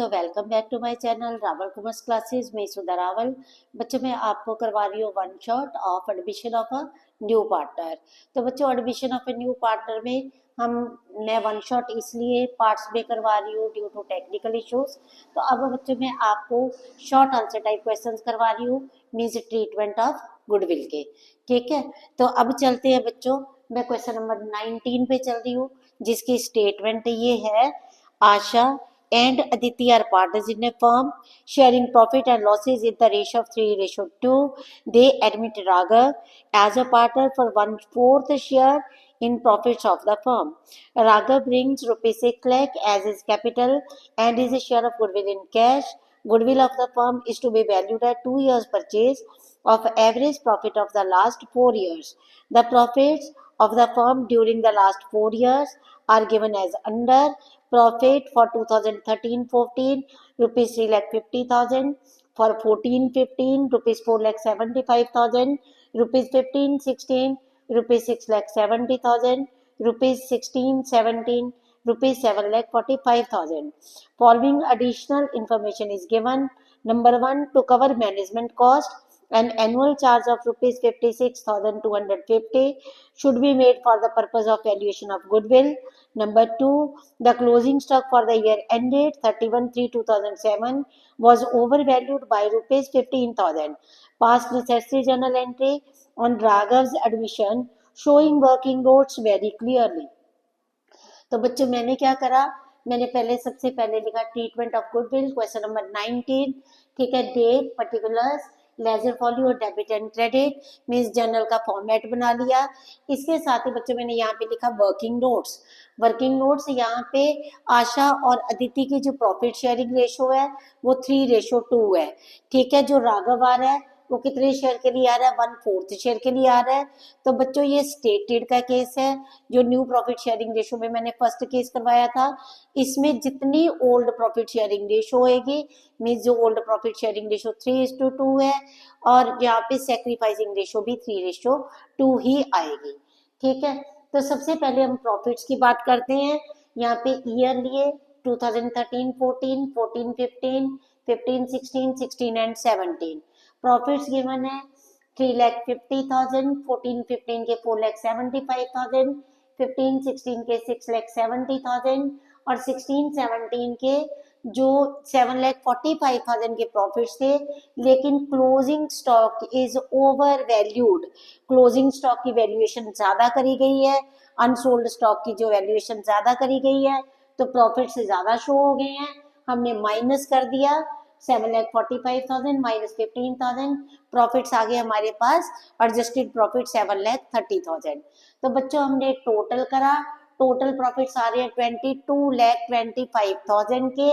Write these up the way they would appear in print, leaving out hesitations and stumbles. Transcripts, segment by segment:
बच्चों welcome back to my channel Rawal commerce classes में सुधा रावल। बच्चों मैं आपको करवा रही हूँ one shot of admission of a new partner. तो बच्चों admission of a new partner में मैं वन शॉट इसलिए पार्ट्स में करवा रही हूँ ड्यू टू टेक्निकल इश्यूज। तो अब बच्चों मैं आपको शॉर्ट आंसर टाइप क्वेश्चंस करवा रही हूँ, मीन्स ट्रीटमेंट ऑफ गुडविल के। ठीक है, तो अब चलते हैं बच्चों, मैं क्वेश्चन नंबर 19 पे चल रही हूँ, जिसकी स्टेटमेंट ये है, आशा and Aditi are partners in a firm sharing profit and losses in the ratio of 3:2. They admit Raghav as a partner for 1/4 share in profits of the firm. Raghav brings rupees 6 lakh as his capital and his share of goodwill in cash. Goodwill of the firm is to be valued at 2 years purchase of average profit of the last 4 years. The profits of the firm during the last 4 years are given as under: profit for 2013-14 rupees 3,50,000, for 14-15 rupees 4,75,000, rupees 15-16 rupees 6,70,000, rupees 16-17 rupees 7,45,000. Following additional information is given. Number 1, to cover management cost, an annual charge of rupees 56,250 should be made for the purpose of valuation of goodwill. Number 2, the closing stock for the year ended 31/3/2007 was overvalued by rupees 15,000. Past necessary journal entry on Raghav's admission showing working notes very clearly. तो बच्चों मैंने क्या करा, मैंने पहले सबसे पहले लिखा treatment of goodwill, question number 19। ठीक है, डेट, पर्टिकुलर्स, लेजर फॉलो और debit and credit, means journal का फॉर्मेट बना लिया। इसके साथ ही बच्चों मैंने यहाँ पे लिखा वर्किंग नोट्स। वर्किंग नोट्स यहाँ पे आशा और अदिति की जो प्रॉफिट शेयरिंग रेशो है वो 3:2 है। ठीक है, जो राघव आ रहा है वो कितने शेयर के लिए आ रहा है, 1/4 शेयर के लिए आ रहा है। तो बच्चों ये स्टेटेड का केस है, जो न्यू प्रॉफिट शेयरिंग रेशो में मैंने फर्स्ट केस करवाया था। इसमें जितनी ओल्ड प्रॉफिट शेयरिंग रेशो होगी, मीन्स जो ओल्ड प्रॉफिट शेयरिंग रेशो 3:2 है, और यहाँ पे सेक्रीफाइसिंग रेशो भी 3:2 ही आएगी। ठीक है, तो सबसे पहले हम प्रॉफिट्स की बात करते हैं। यहाँ पे ईयर लिए 2013-14, 14-15, 15-16, 16 एंड 17। प्रॉफिट्स गिवन है 3,50,000, 14-15 के 4,75,000, 15-16 के 6,70,000 और 16-17 के जो 7,45,000 के प्रॉफिट्स थे। लेकिन closing stock is over valued, closing stock की वैल्यूएशन ज्यादा करी गई है, अनसोल्ड स्टॉक की जो वैल्यूएशन ज्यादा करी गई है, तो प्रॉफिट से ज्यादा शो हो गए हैं। हमने माइनस कर दिया 7,45,000 माइनस 15,000, प्रॉफिट्स आ गए हमारे पास एडजस्टेड प्रॉफिट 7,30,000। तो बच्चों हमने टोटल करा, टोटल प्रॉफिट्स आ रहे हैं 22,25,000 के।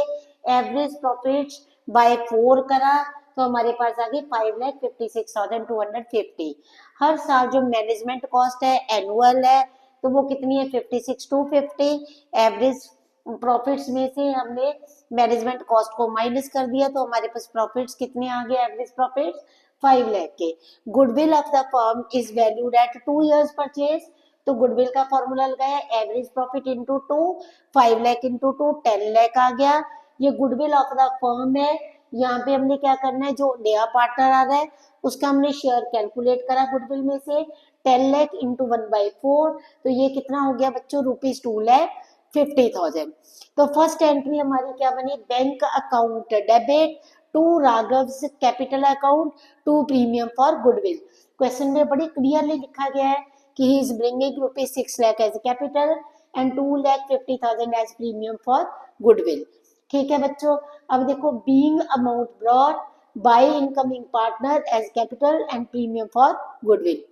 एवरेज प्रॉफिट्स बाय 4 करा तो हमारे पास आ गए 5,56,250। हर साल जो मैनेजमेंट कॉस्ट है एनुअल है, तो वो कितनी है 56,250। एवरेज प्रॉफिट्स में से हमने मैनेजमेंट कॉस्ट को माइनस कर दिया, तो हमारे पास प्रॉफिट्स कितने आ गए, एवरेज प्रॉफिट्स 5 लाख के। Goodwill of the firm is valued at 2 years purchase, तो गुडविल का फॉर्मूला लगाया average profit into 2, 5 lakh into 2 10 lakh आ गया। ये गुडविल ऑफ द फर्म है। यहाँ पे हमने क्या करना है, जो नया पार्टनर आ रहा है उसका हमने शेयर कैलकुलेट करा गुडविल में से 10 लाख इंटू 1/4, तो ये कितना हो गया बच्चों, रुपीज 2,50,000। तो फर्स्ट एंट्री हमारी क्या बनी, bank account debit to Raghav's capital account to premium for goodwill. Question में बड़ी क्लियरली लिखा गया है कि he is bringing rupees 6 lakh as capital and 2,50,000 as premium for goodwill. ठीक है बच्चों, अब देखो being amount brought by incoming partner as capital and premium for goodwill.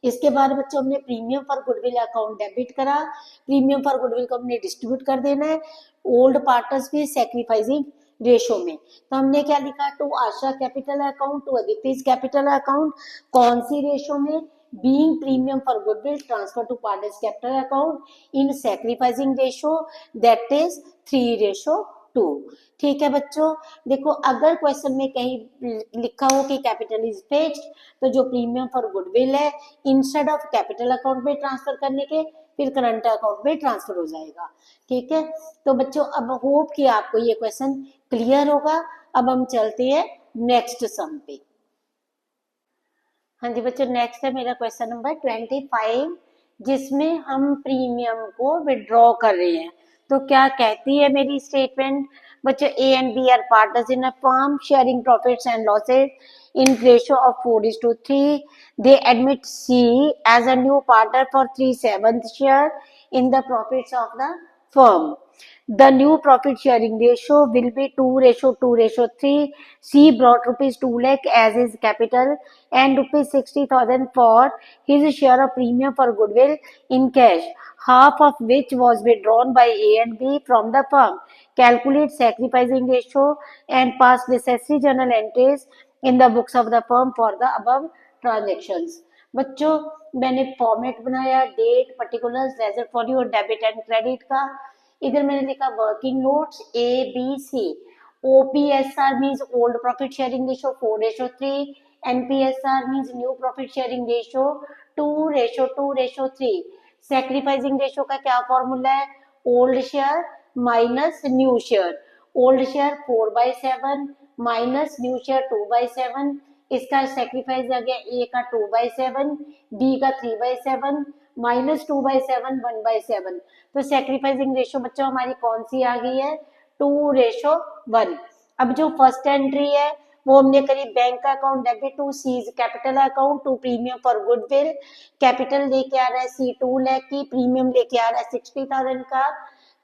इसके बाद बच्चों हमने premium for goodwill account debit करा, प्रीमियम फॉर गुडविल को हमने डिस्ट्रीब्यूट कर देना है ओल्ड पार्टनर्स भी सेक्रीफाइसिंग रेशो में। तो हमने क्या लिखा, to Asha capital account to Aditi's capital account, कौन सी रेशो में, being premium for goodwill transfer to partners capital account in sacrificing ratio, that is 3:2। ठीक है बच्चों, देखो अगर क्वेश्चन में कहीं लिखा हो कि कैपिटल इज फिक्स्ड, तो जो प्रीमियम फॉर गुडविल है इंस्टेड ऑफ कैपिटल अकाउंट में ट्रांसफर करने के फिर करंट अकाउंट में ट्रांसफर हो जाएगा। ठीक है, तो बच्चों अब होप कि आपको ये क्वेश्चन क्लियर होगा। अब हम चलते हैं नेक्स्ट सम पे। हाँ जी बच्चों, नेक्स्ट है मेरा क्वेश्चन नंबर 25, जिसमें हम प्रीमियम को विड्रॉ कर रहे हैं। तो क्या कहती है मेरी स्टेटमेंट? बच्चों, A and B are partners in a firm sharing profits and losses in ratio of 4:3. They admit C as a new partner for 3/7 share in the profits of the firm. The new profit sharing ratio will be 2:2:3. C brought rupees 2 lakh as his capital and rupees 60,000 for his share of premium for goodwill in cash, half of which was withdrawn by A and B from the firm. Calculate sacrificing ratio and pass necessary journal entries in the books of the firm for the above transactions. बच्चों, मैंने format बनाया date, particulars, ledger for और debit and credit का। इधर मैंने लिखा working notes A B C. OPSR means old profit sharing ratio 4:3, NPSR means new profit sharing ratio 2:2:3। Sacrificing ratio का क्या फॉर्मूला है? Old share minus new share. Old share 4/7 new new शेयर 2/7। इसका sacrifice आ गया ए का 2/7, बी का 3/7, minus 2/7 1/7। तो sacrificing ratio बच्चों हमारी कौन सी आ गई है? 2:1। अब जो फर्स्ट एंट्री है वो हमने करी bank account debit to C's capital account to premium for goodwill. Capital लेके आ रहा है सी 2 लाख की, प्रीमियम लेके आ रहा है 60,000 का।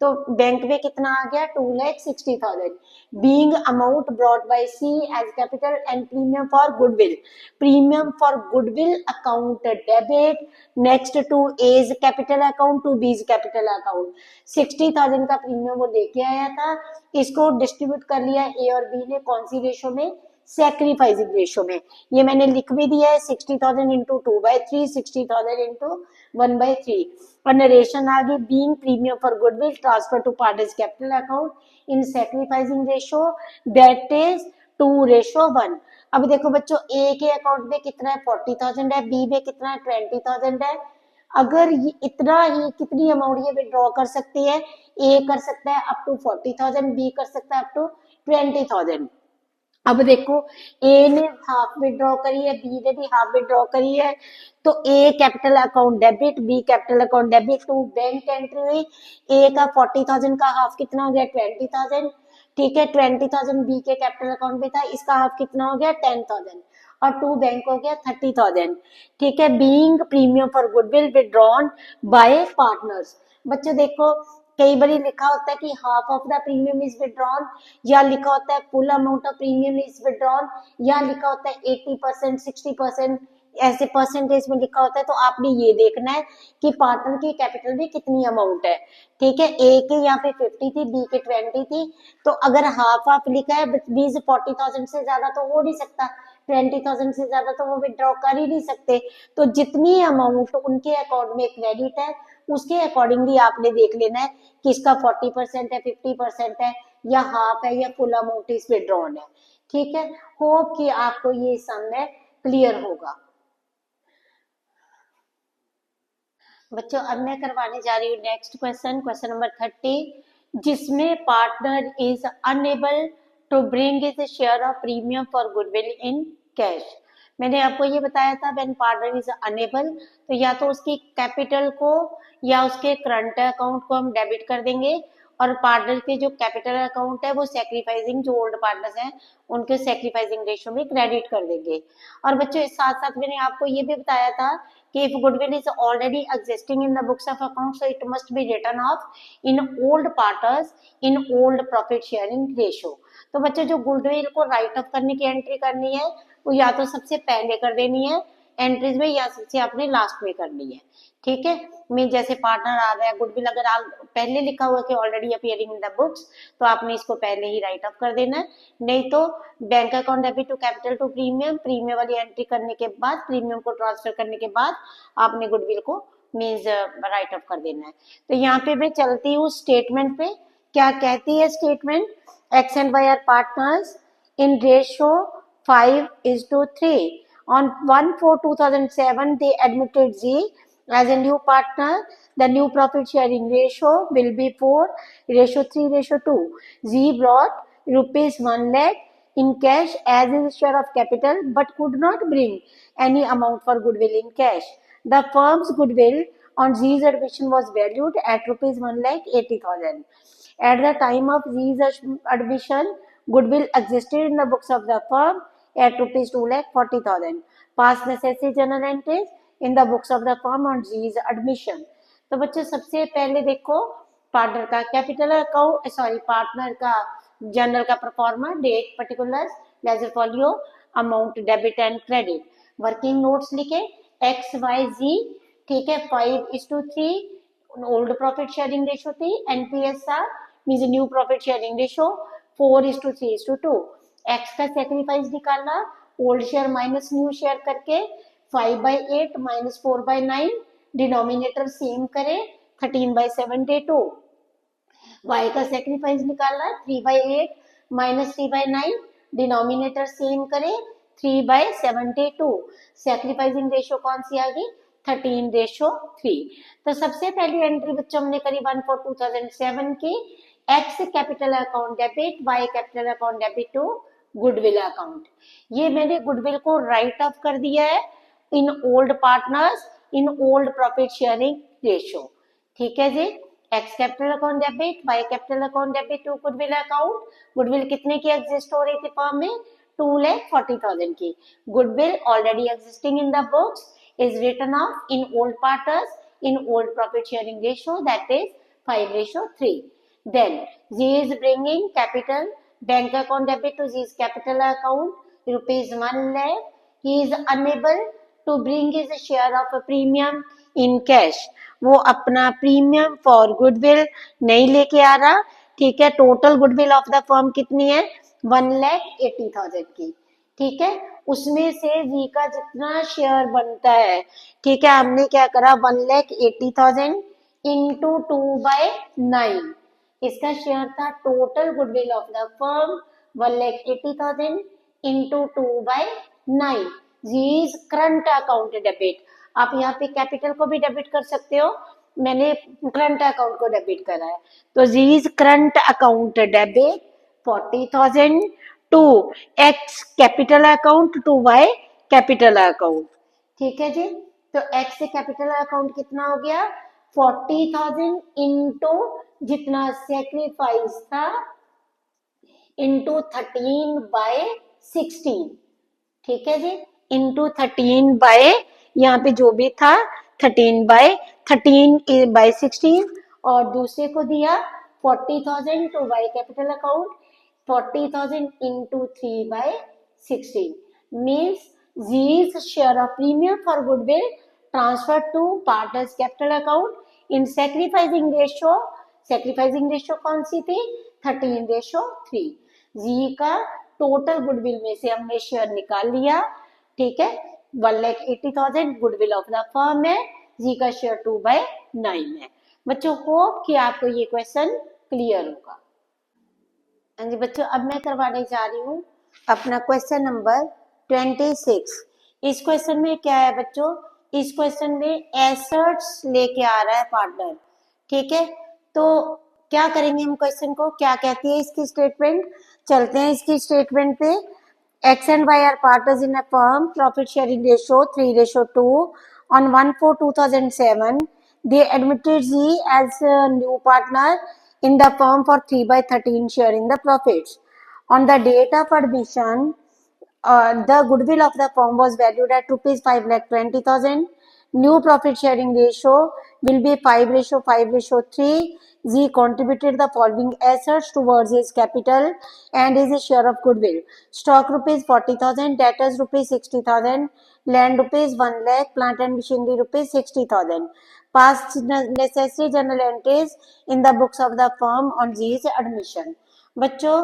तो बैंक में कितना आ गया? 2,60,000। Being amount brought by C as capital and premium for goodwill. Premium for goodwill account debit next to A's capital account to B's capital account. 60,000 का प्रीमियम वो लेके आया था, इसको डिस्ट्रीब्यूट कर लिया ए और बी ने कौन सी रेशो में? सैक्रिफाइसिंग रेशो में। ये मैंने लिख भी दिया है 60,000 इंटू 2/3, 60,000 इंटू 1/3। और नरेशन आ गई being premium for goodwill transfer to partners capital account in sacrificing ratio that is 2:1। अब देखो बच्चों, ए के अकाउंट में कितना है? 40,000 है, बी में कितना है? 20,000 है। अगर ये इतना ही कितनी अमाउंट ये विड्रॉ कर सकती है? ए कर सकता है अप टू 40,000, बी कर सकता है अप टू 20,000। अब देखो, ए ने हाफ विड्रॉ करी है, बी ने भी हाफ विड्रॉ करी है। तो A capital account debit, B capital account debit to bank entry हुई। ए का 40,000 का हाफ कितना हो गया? 20,000। ठीक है, 20,000 बी के कैपिटल अकाउंट में था, इसका हाफ कितना हो गया? 10,000 और टू बैंक हो गया 30,000। ठीक है, being premium for goodwill withdrawn bye partners. बच्चों देखो, कई बार लिखा होता है कि half of the premium is withdrawn, या लिखा होता है full amount of premium is withdrawn, या लिखा होता है 80%, 60%, ऐसे परसेंटेज में लिखा होता है। तो आपने ये देखना है कि पार्टनर की कैपिटल में कितनी अमाउंट है। ठीक है, ए के यहाँ पे 50 थी, बी के 20 थी। तो अगर हाफ हाफ लिखा है, बी 40,000 से ज्यादा तो हो नहीं सकता, 20,000 से ज्यादा तो वो विड्रॉ कर ही नहीं सकते। तो जितनी अमाउंट उनके अकाउंट में क्रेडिट है उसके अकॉर्डिंगली आपने देख लेना है कि इसका 40% है, 50% है, या हाफ है, या फुल अमाउंट इज विड्रॉन है। ठीक है, होप कि आपको ये सम में क्लियर होगा। बच्चों, अब मैं करवाने जा रही हूँ नेक्स्ट क्वेश्चन, क्वेश्चन नंबर 30, जिसमें partner is unable to bring his share of premium for goodwill in cash. मैंने आपको ये बताया था व्हेन पार्टनर इज अनएबल, तो या तो उसकी कैपिटल को या उसके करंट अकाउंट को हम डेबिट कर देंगे, और पार्टनर के जो कैपिटल अकाउंट है वो सैक्रिफाइसिंग, जो ओल्ड पार्टनर्स हैं उनके सैक्रिफाइसिंग रेशियो में क्रेडिट कर देंगे। और बच्चों इस साथ साथ मैंने आपको ये भी बताया था कि if goodwill is already existing in the books of accounts, so it must be written off in old partners in old profit sharing ratio। तो बच्चों जो गुडविल को राइट ऑफ करने की एंट्री करनी है वो या तो सबसे पहले कर देनी है एंट्रीज में, या सबसे आपने लास्ट में करनी है। ठीक है, मैं जैसे पार्टनर आ रहा है गुडविल, अगर आप पहले लिखा हुआ कि already appearing in the books, तो आपने इसको पहले ही राइट ऑफ कर देना है। नहीं तो bank account debit to capital to premium, premium वाली एंट्री करने के बाद, प्रीमियम को ट्रांसफर करने के बाद आपने गुडविल को मीन्स राइट ऑफ कर देना है। तो यहाँ पे मैं चलती हूँ स्टेटमेंट पे। क्या कहती है statement? X and Y are partners in ratio 5:3। On 1/4/2007 they admitted Z As a new partner, the new profit sharing ratio will be 4:3:2. Z brought rupees 1 lakh in cash as his share of capital but could not bring any amount for goodwill in cash. The firm's goodwill on Z's admission was valued at rupees 1,80,000. At the time of Z's admission, goodwill existed in the books of the firm at rupees 2,40,000. Past necessary journal entries in the books of the firm on Z's admission. तो बच्चों सबसे पहले देखो partner का capital account, sorry partner का journal का proforma, date, particulars, ledger folio, amount, debit and credit, working notes लिखे X Y Z, ठीक है, 5:3 ओल्ड प्रॉफिट शेयरिंग रेशो थी, NPSR means new profit sharing ratio 4:3:2. X का sacrifice निकालना, old share minus new share करके 5/8 minus 4/9, denominator same करें 13/72. y का sacrifice निकालना 3/8 माइनस 3/9, डिनोमिनेटर सेम करें 3/72. सेक्रीफाइसिंग रेशियो कौन सी आ गई? 13:3. तो सबसे पहली एंट्री बच्चों हमने करी 1/4/2007 की, X capital account debit, Y capital account debit to goodwill account. ये मैंने गुडविल को राइट ऑफ कर दिया है in old partners in old profit sharing ratio. ठीक है जी, X capital account debit, Y capital account debit to goodwill account. Goodwill कितने की एग्जिस्ट हो रही थी फर्म में? 2,40,000 की. Goodwill already existing in the books is written off in old partners in old profit sharing ratio, that is 5:3. Then Z is bringing capital bank account debit to Z's capital account rupees 1 lakh. He is unable to bring his share of a premium in cash. वो अपना premium for goodwill नहीं लेके आ रहा. ठीक है, total goodwill of the firm कितनी है? 1,80,000 की. ठीक है, उसमें से जी का जितना शेयर बनता है, ठीक है, हमने क्या करा 1,80,000 इंटू 2/9. इसका शेयर था total goodwill of the firm 1,80,000 into 2/9. Z current account debit. आप यहाँ पे कैपिटल को भी डेबिट कर सकते हो, मैंने करंट अकाउंट को डेबिट करा है. तो G current account debit 40,000 to X capital account to Y capital account. ठीक है जी, तो एक्स से कैपिटल अकाउंट कितना हो गया? 40,000 इंटू जितना सेक्रीफाइस था इंटू 13/16. ठीक है जी, इंटू 13 यहाँ पे जो भी था 13/16 और दूसरे को दिया 40,000 to Y capital account 40,000 into 3/16 means Z's share of premium for goodwill transferred to partners capital account in sacrificing ratio. sacrificing ratio कौन सी थी? 13:3. Z का टोटल गुडविल में से हमने शेयर निकाल लिया. ठीक है, 1,80,000 गुडविल ऑफ द फर्म है, Z का शेयर 2/9 है. बच्चों होप कि आपको ये क्वेश्चन क्लियर होगा. हाँ जी बच्चों, अब मैं करवाने जा रही हूँ अपना क्वेश्चन नंबर 26. इस क्वेश्चन में क्या है बच्चों? इस क्वेश्चन में एसेट्स लेके आ रहा है पार्टनर. ठीक है, तो क्या करेंगे हम क्वेश्चन को? क्या कहती है इसकी स्टेटमेंट? चलते हैं इसकी स्टेटमेंट पे. X and Y are partners in a firm, profit sharing ratio 3:2. On 1/4/2007, they admitted Z as a new partner in the firm for 3/13 share in the profits. On the date of admission, the goodwill of the firm was valued at rupees 5,20,000. New profit sharing ratio will be 5:5:3. Z contributed the following assets towards his capital and his share of goodwill. Stock rupees 40,000, debtors rupees 60,000, land rupees 1 lakh, plant and machinery rupees 60,000. Past necessary journal entries in the books of the firm on Z's admission. बच्चों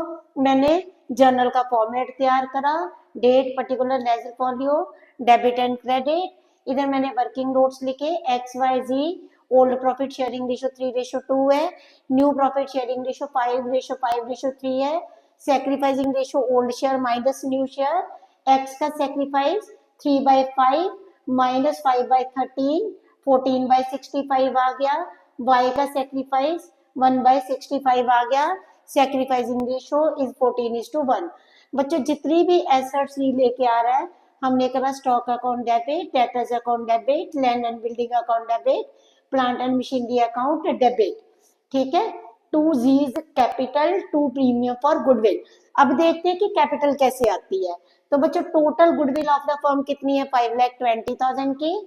मैंने journal का format तैयार करा, date, particular, ledger folio, debit and credit. इधर मैंने working notes लिखे X Y Z. Old profit sharing ratio 3:2 है, new profit sharing ratio 5:5:3 है. Sacrificing ratio old share minus new share. X का सेक्रीफाइस 3/5 माइनस 5/13 14/65 आ गया, y का sacrifice 1/65 आ गया, सेक्रीफाइसिंग रेशियो इज 14:1। बच्चों जितनी भी एसेट्स लेके आ रहा है, हमने कहा stock account debit, debtors account debit, land and building account debit, plant and machinery account debit, ठीक है। 2 G's capital, 2 premium for goodwill. अब देखते हैं कि कैपिटल कैसे आती है। तो बच्चों total goodwill of the firm कितनी है, 5,20,000 की,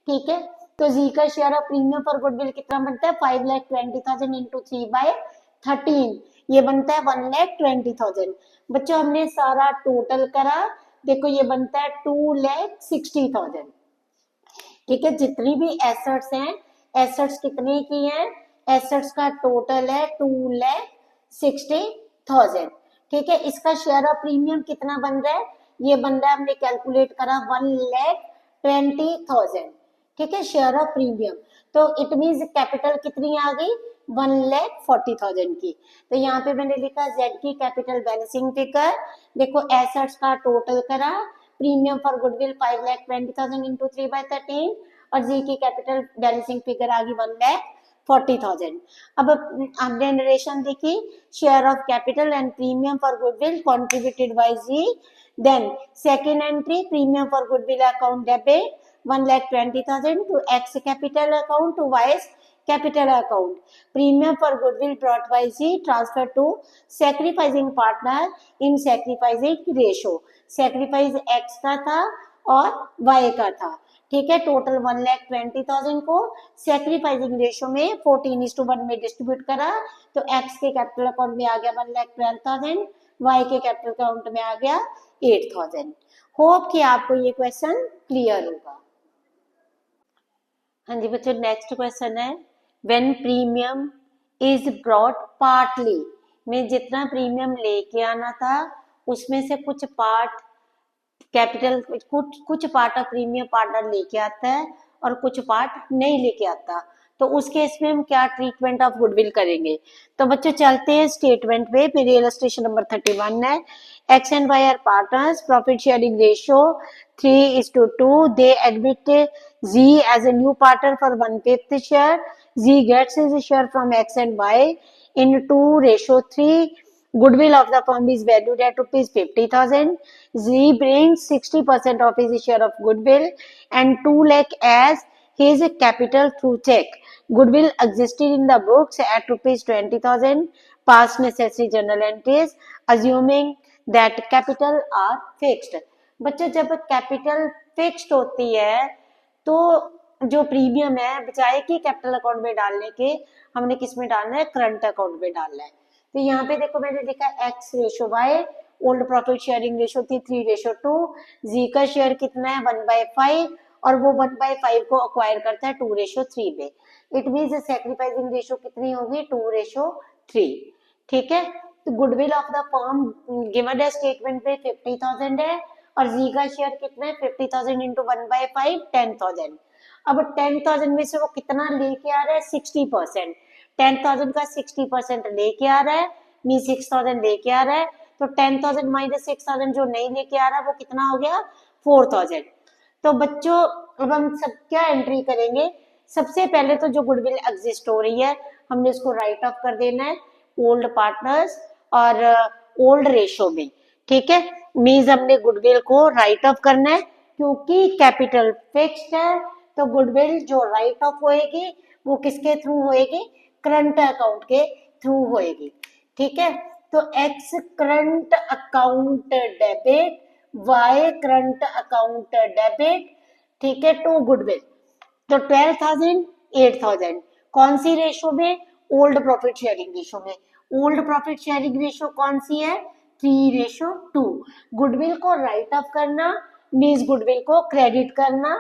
ठीक है। तो जी का share of premium for goodwill कितना बनता है, 5,20,000 इंटू 3/13, ये बनता है 1,20,000। बच्चों हमने सारा टोटल करा, देखो ये बनता है 2,60,000, ठीक है। जितनी भी एसेट्स हैं, एसेट्स कितने की हैं, एसेट्स का टोटल है 2,60,000, ठीक है। इसका शेयर ऑफ प्रीमियम कितना बन रहा है, ये बन रहा है, हमने कैलकुलेट करा 1,20,000, ठीक है, शेयर ऑफ प्रीमियम। तो इट मींस कैपिटल कितनी आ गई, 1,40,000 की। तो यहाँ पे मैंने लिखा जेड की कैपिटल बैलेंसिंग फिगर, देखो एसेट्स का टोटल करा, प्रीमियम फॉर गुडविल 5,20,000 इंटू 3/13, और जी की कैपिटल बैलेंसिंग फिगर आ गई 1,40,000। अब हमने नरेशन देखी, share of capital and premium for goodwill contributed by Z. Then second entry, premium for goodwill account debit 1,20,000 to X capital account to Y capital account. Premium for goodwill brought by Z transferred to sacrificing partner in sacrificing ratio. Sacrifice X का था और Y का था, ठीक है। Total 1,20,000 को sacrificing ratio में 14:1 में डिस्ट्रीब्यूट करा, तो X के कैपिटल अकाउंट में आ गया 1,12,000, Y के कैपिटल अकाउंट में आ गया 8,000। होप कि आपको ये क्वेश्चन क्लियर होगा। हाँ जी बच्चों, नेक्स्ट क्वेश्चन है, when premium is brought partly, में जितना प्रीमियम लेके आना था उसमें से कुछ पार्ट कैपिटल, कुछ पार्ट ऑफ प्रीमियम पार्टनर लेके आता है और कुछ पार्ट नहीं लेके आता, तो उस केस में हम क्या ट्रीटमेंट ऑफ गुडविल करेंगे। तो बच्चों चलते हैं स्टेटमेंट पे, मेरी इलस्ट्रेशन नंबर 31 है। X and Y are partners, profit sharing ratio 3:2, they admit Z as a new partner for 1/5 share, Z gets his share from X and Y in 2:3. Goodwill of the firm is valued at rupees 50,000. Z brings 60% of his share of goodwill and 2 lakh as his capital through check. Goodwill existed in the books at rupees 20,000. Past necessary journal entries assuming that capital are fixed. बच्चों जब capital fixed होती है तो जो premium है बचाए कि capital account में डालने के, हमने किस में डालना है, करंट अकाउंट में डालना है। तो यहाँ पे देखो मैंने लिखा X ratio Y, old profit sharing ratio थी 3:2, जी का शेयर कितना है 1/5, और वो 1/5 को अक्वायर करता है 2:3 में। इट मींस सैक्रिफाइसिंग रेशो कितनी होगी 2:3, ठीक है। तो goodwill of the firm given है स्टेटमेंट में 50,000 है, और जी का शेयर कितना है 50,000 इंटू 1/5 10,000। अब 10,000 में से वो कितना लेके आ रहा है 60%, 10,000 का 60% लेके आ रहा है, मी 6,000 लेके आ रहा है, तो 10,000 माइनस 6,000 जो नहीं लेके आ रहा है वो कितना हो गया 4,000। तो बच्चों अब हम सब क्या एंट्री करेंगे, सबसे पहले तो जो गुडविल एग्जिस्ट हो रही है हमने उसको राइट ऑफ कर देना है ओल्ड पार्टनर्स और ओल्ड रेशो में, ठीक है। मीन्स हमने गुडविल को राइट ऑफ करना है क्योंकि कैपिटल फिक्स्ड है, तो गुडविल जो राइट ऑफ होएगी वो किसके थ्रू होएगी, करंट अकाउंट के थ्रू होएगी, ठीक है। तो X current account debit, Y current account debit, ठीक है, टू गुडविल। तो 12,000 8,000 कौन सी रेशो में, ओल्ड प्रॉफिट शेयरिंग रेशो में। ओल्ड प्रॉफिट शेयरिंग रेशो कौन सी है 3:2। गुडविल को राइट ऑफ करना मीन्स गुडविल को क्रेडिट करना,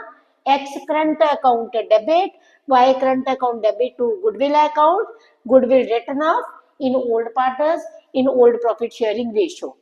X current account debit, Y current account debit to goodwill account, goodwill written off in old partners in old profit sharing ratio.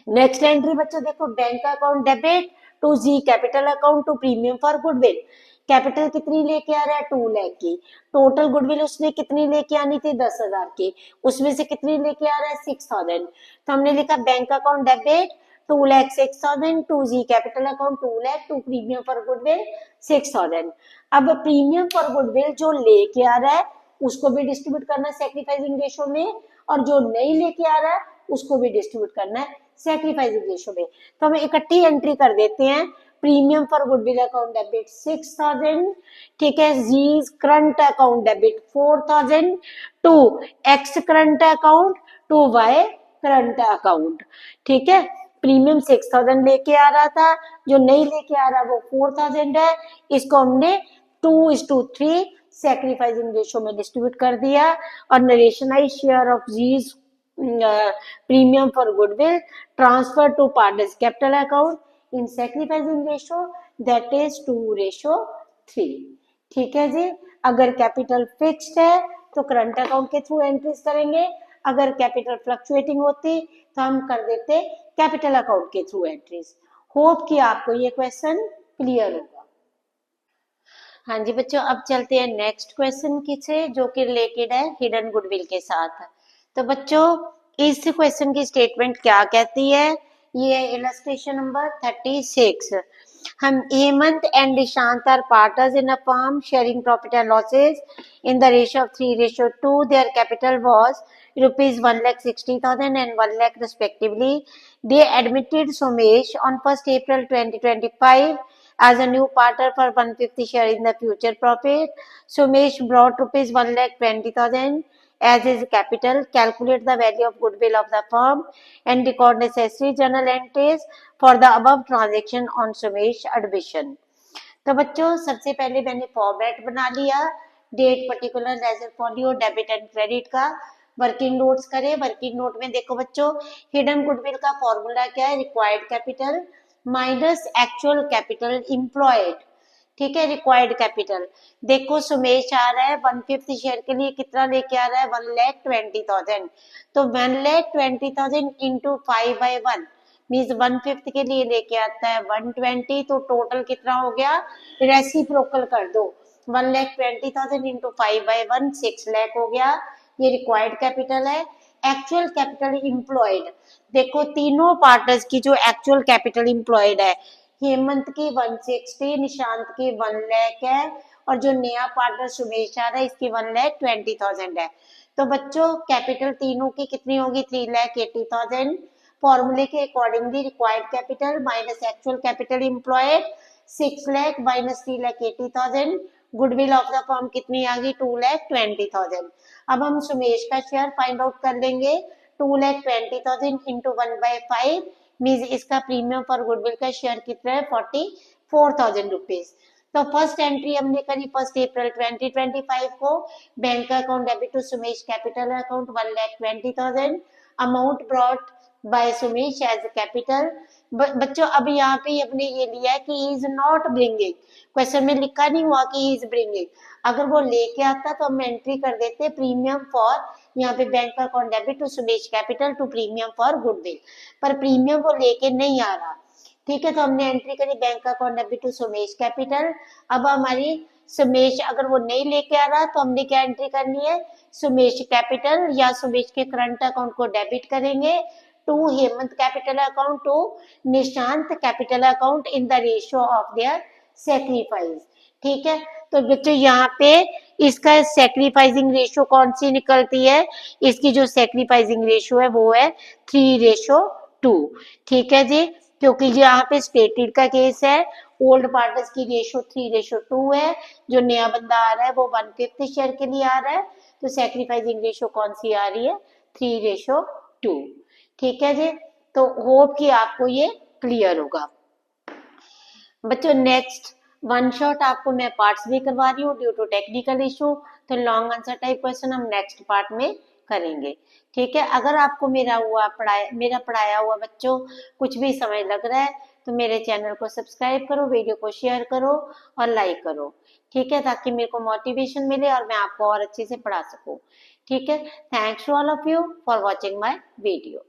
Next entry बच्चों देखो, bank account debit to Z capital account to premium for goodwill. Capital कितनी लेके आ रहा है 2 लाख की, total goodwill उसने कितनी लेके आनी थी 10,000 की, उसमें से कितनी लेके आ रहा है 6,000। तो हमने लिखा bank account debit 2,06,000, to Z capital account 2 lakh, to premium for goodwill 6,000। अब प्रीमियम फॉर गुडविल जो लेके आ रहा है उसको भी डिस्ट्रीब्यूट करना है सैक्रिफाइसिंग रेशो में, और जो नहीं लेके आ रहा है उसको भी डिस्ट्रीब्यूट करना है सैक्रिफाइसिंग रेशो में। तो हम इकट्ठी एंट्री कर देते हैं। Premium for goodwill account debit 6,000, ठीक है। G current account debit 4,000 to X current account to Y current account, ठीक है। प्रीमियम 6,000 लेके आ रहा था, जो नहीं लेके आ रहा वो 4,000 है। इसको हमने 2:3 सैक्रिफाइसिंग रेशो में डिस्ट्रीब्यूट कर दिया, और narration is share of G's premium for goodwill transfer to partners capital account in sacrificing ratio, that is 2:3, ठीक है जी। अगर कैपिटल फिक्स्ड है तो करंट अकाउंट के थ्रू एंट्रीज करेंगे, अगर कैपिटल फ्लक्चुएटिंग होती तो हम कर देते कैपिटल अकाउंट के थ्रू एंट्रीज। होप कि आपको ये क्वेश्चन क्लियर होगा। हाँ जी बच्चों, अब चलते हैं नेक्स्ट क्वेश्चन की से, जो कि रिलेटेड है हिडन गुडविल के साथ। तो बच्चों इस क्वेश्चन की स्टेटमेंट क्या कहती है, ये है इलस्ट्रेशन नंबर 36। हम Hemant and Nishant are partners in a firm sharing profits and losses in the ratio of 3:2। Their capital was rupees 1,60,000 and 1 lakh respectively. They admitted Somesh on 1st April 2025 as a new partner for 1/5 share in the future profit. Somesh brought rupees 1,20,000 as his capital. Calculate the value of goodwill of the firm and record necessary journal entries for the above transaction on Somesh admission. तो बच्चों सबसे पहले मैंने format बना लिया, date particular ledger folio debit and credit का। Working notes करें। Working note में देखो बच्चों, हिडन गुडविल का फॉर्मूला क्या है, required capital minus actual capital employed, ठीक है। रिक्वायर्ड कैपिटल देखो सुमेश आ रहा है 1/5 शेयर के लिए कितना लेके आ रहा है 1,20,000, तो 1,20,000 इंटू 5/1 मीन्स 1/5 के लिए लेके आता है 120, तो टोटल कितना हो गया, रेसिप्रोकल कर दो, 1,20,000 इंटू 5/1 6 लाख हो गया, ये रिक्वायर्ड कैपिटल है। एक्चुअल कैपिटल इम्प्लॉयड देखो तीनों पार्टनर्स की जो एक्चुअल कैपिटल इम्प्लॉयड है, हेमंत की 160, निशांत की 1 लाख है, और जो नया पार्टनर सुमेश आ रहा है इसकी 1,20,000 है। तो बच्चों कैपिटल तीनों की कितनी होगी 3,80,000। फॉर्मूले के accordingly required capital minus actual capital employed 6 lakh minus 3,80,000, goodwill of the firm कितनी आ गई 2,20,000। अब हम सुमेश का शेयर फाइंड आउट कर लेंगे, 2,20,000 इंटू 1/5 मीन्स इसका प्रीमियम फॉर गुडविल का शेयर कितना है 44,000 रुपीज। तो फर्स्ट एंट्री हमने करी 1 अप्रैल 2025 को, bank account debit to Sumesh capital account 1,20,000, amount brought by Sumesh as capital. बच्चों अब यहाँ पे अपने ये लिया है कि he is not bringing, question में लिखा नहीं हुआ कि ही इज ब्रिंगिंग, अगर वो लेके आता तो हम एंट्री कर देते प्रीमियम फॉर, यहाँ पे bank account debit to Sumesh capital to premium for goodwill, पर प्रीमियम वो लेके नहीं आ रहा, ठीक है। तो हमने एंट्री करी bank account debit to Sumesh capital. अब हमारी सुमेश अगर वो नहीं लेके आ रहा तो हमने क्या एंट्री करनी है, सुमेश कैपिटल या सुमेश के करंट अकाउंट को डेबिट करेंगे to Hemant capital account to Nishant capital account in the ratio of their sacrifice, ठीक है। तो बच्चों यहाँ पे इसका सेक्रीफाइसिंग रेशियो कौन सी निकलती है, इसकी जो सेक्रीफाइसिंग रेशियो है वो है 3:2, ठीक है जी। क्योंकि यहाँ पे स्टेटेड का केस है, ओल्ड पार्टनर्स की रेशियो 3:2 है, जो नया बंदा आ रहा है वो 1/5 शेयर के लिए आ रहा है, तो सेक्रीफाइसिंग रेशियो कौन सी आ रही है 3:2, ठीक है जी। तो होप कि आपको ये क्लियर होगा। बच्चों नेक्स्ट वन शॉट आपको मैं पार्ट्स भी करवा रही हूँ ड्यू टू टेक्निकल इशू, तो लॉन्ग आंसर टाइप क्वेश्चन हम नेक्स्ट पार्ट में करेंगे, ठीक है। अगर आपको मेरा पढ़ाया हुआ बच्चों कुछ भी समझ लग रहा है तो मेरे चैनल को सब्सक्राइब करो, वीडियो को शेयर करो और लाइक करो, ठीक है, ताकि मेरे को मोटिवेशन मिले और मैं आपको और अच्छे से पढ़ा सकूं, ठीक है। Thanks to all of you for watching my video.